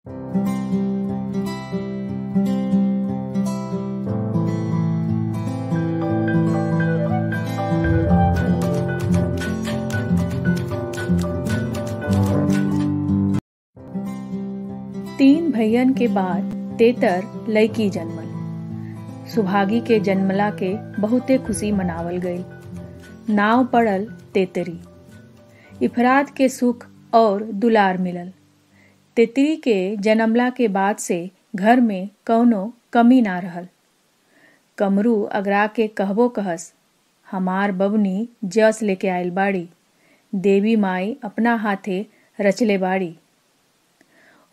तीन भैयन के बाद तेतर लड़की जन्मल। सुभागी के जन्मला के बहुते खुशी मनावल गई। नाव पड़ल तेतरी। इफरात के सुख और दुलार मिलल। तेतरी के जन्मला के बाद से घर में कौनो कमी ना रहल। कमरू अगरा के कहबो कहस, हमार बबनी जस लेके आइल बाड़ी, देवी माई अपना हाथे रचले बाड़ी।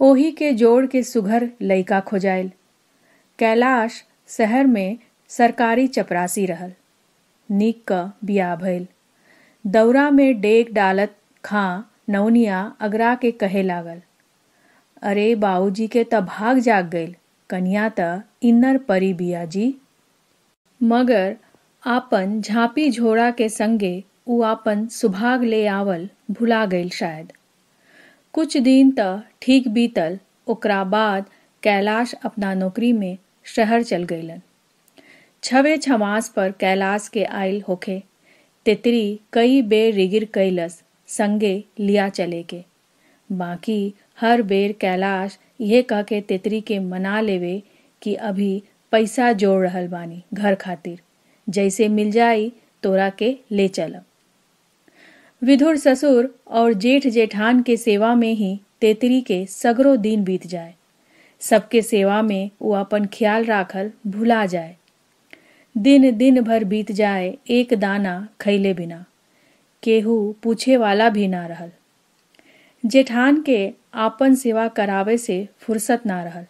ओही के जोड़ के सुघर लइका खोजाइल। कैलाश शहर में सरकारी चपरासी रहल। नीक क बियाह भइल। दौरा में डेग डालत खां नौनिया अगरा के कहे लागल, अरे बाऊजी के त भाग जाग गइल, कन्या त इन्नर परी बिया जी। मगर आपन झांपी झोड़ा के संगे उ आपन सुभाग ले आवल भुला गइल शायद। कुछ दिन त ठीक बीतल। ओकरा बाद कैलाश अपना नौकरी में शहर चल गइलन। छवे छमास पर कैलाश के आइल होखे तेतरी कई बेर रिगिर कैलस संगे लिया चले के। बाकी हर बेर कैलाश यह कह के तेतरी के मना लेवे कि अभी पैसा जोड़ रहल बानी घर खातिर, जैसे मिल जाई तोरा के ले चलब। विधुर ससुर और जेठ जेठान के सेवा में ही तेतरी के सगरो दिन बीत जाए। सबके सेवा में वो अपन ख्याल राखल भुला जाए। दिन दिन भर बीत जाए एक दाना खैले बिना। केहू पूछे वाला भी ना रहल। जेठान के आपन सेवा करावे से फुर्सत ना रहल।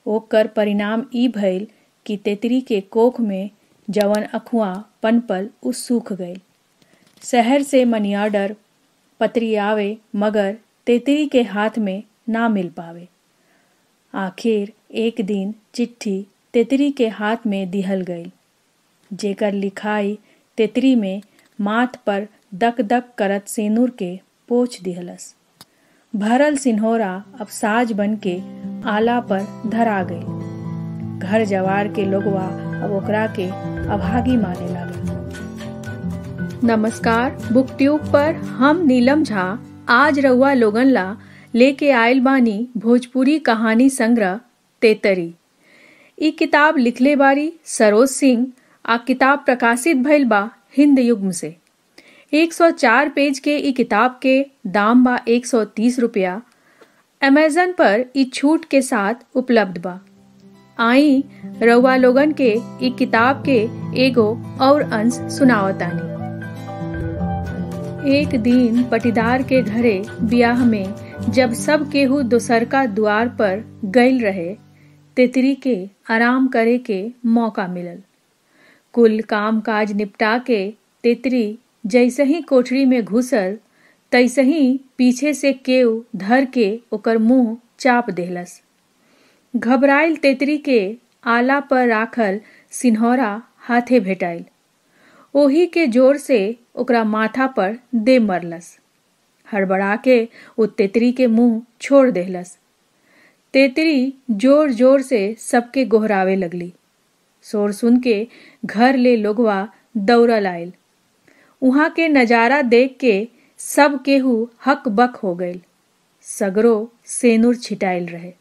ओकर परिणाम ई भइल कि तेतरी के कोख में जवन अखुआ पनपल उ सूख गइल। शहर से मनी ऑर्डर पत्री आवे मगर तेतरी के हाथ में ना मिल पावे। आखिर एक दिन चिट्ठी तेतरी के हाथ में दिहल गई, जेकर लिखाई तेतरी में माथ पर दक दक करत सेनुर के पोछ दिहलस। भरल सिन्होरा अब साज बन के आला पर धरा गई। घर जवार के लोगवा अब ओकरा के अभागी माने लगे। नमस्कार, बुक ट्यूब पर हम नीलम झा आज रउआ लोगन ला लेके आइल बानी भोजपुरी कहानी संग्रह तेतरी। ई किताब लिखले बारी सरोज सिंह आ किताब प्रकाशित भइल बा हिंद युग्म से। 104 पेज के ई किताब के दाम बा 130 रुपया। अमेज़न पर ई छूट के साथ उपलब्ध बा। आई रउआ लोगन के ई किताब के एगो और अंश सुनावतानी। एक दिन पटीदार के घरे ब्याह में जब सब केहू दोसरका द्वार पर गइल रहे, तेतरी के आराम करे के मौका मिलल। कुल काम काज निपटा के तेतरी जैसे ही कोठरी में घुसल तैसे ही पीछे से केहू धर के ओकर मुंह चाप देहलस। घबराइल तेतरी के आला पर राखल सिन्होरा हाथे भेटाइल। ओही के जोर से ओकरा माथा पर दे मरलस। हड़बड़ा के वो तेतरी के मुंह छोड़ देहलस। तेतरी जोर जोर से सबके गोहरावे लगली। शोर सुन के घर ले लोगवा दौड़ल आइल। उहाँ के नजारा देख के सब केहू हक बक हो गइल। सगरो सेनुर छिटाइल रहे।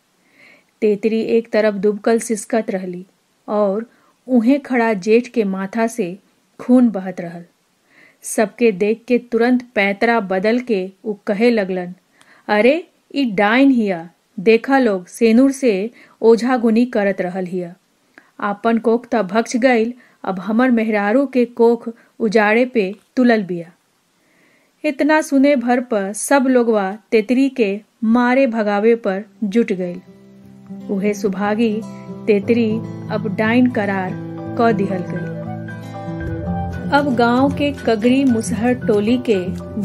तेतरी एक तरफ दुबकल सिसकत रहली और उहे खड़ा जेठ के माथा से खून बहत रहल। सबके देख के तुरंत पैतरा बदल के उ कहे लगलन, अरे ई डाइन हिया, देखा लोग सेनुर से ओझा गुनी करत रहल हिया। आपन कोख त भक्ष गइल, अब हमर मेहरारू के कोख उजाड़े पे तुलल बिया। इतना सुने भर पर सब लोगवा तेतरी के मारे भगावे पर जुट गइल। उहे सुभागी तेतरी अब डाइन करार क दिहल गई। अब गांव के कगरी मुसहर टोली के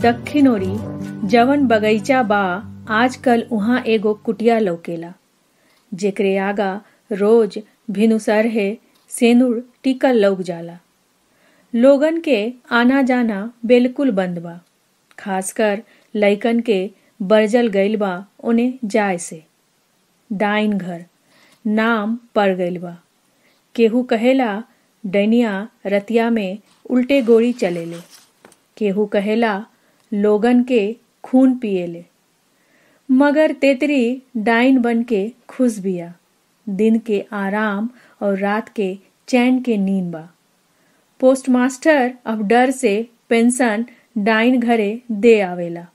दक्षिण ओरी जवन बगीचा बा, आजकल उहाँ एगो कुटिया लौकेला, जेकरे आगा रोज भिनुसरहे सेनुर टिकल लौक जाला। लोगन के आना जाना बिल्कुल बंद बा, खासकर लइकन के बरजल गइल बा ओने जाए से। डाइन घर नाम पड़ गइल बा। केहू कहेला डैनिया रतिया में उल्टे गोड़ी चलेले, केहू कहेला लोगन के खून पिएले। मगर तेतरी डाइन बन के खुश बिया। दिन के आराम और रात के चैन के नींद बा। पोस्टमास्टर अब डर से पेंशन डाइन घरे दे आवेला।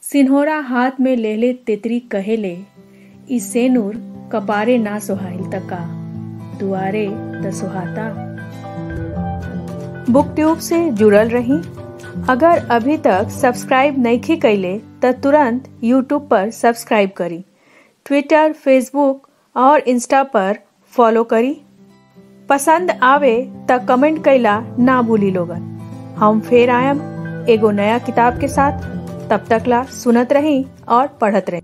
सिन्होरा हाथ में लेले तेतरी कहेले, ई सेनुर कपारे ना सोहाइल तका, दुआरे त सोहाता। बुक ट्यूब से जुड़ल रही। अगर अभी तक सब्सक्राइब नइखे कइले त तुरंत यूट्यूब पर सब्सक्राइब करी, ट्विटर, फेसबुक और इंस्टा पर फॉलो करी। पसंद आवे त कमेंट कइला ना भूली लोगन। हम फिर आयम एगो नया किताब के साथ। तब तक ला सुनत रही और पढ़त रही।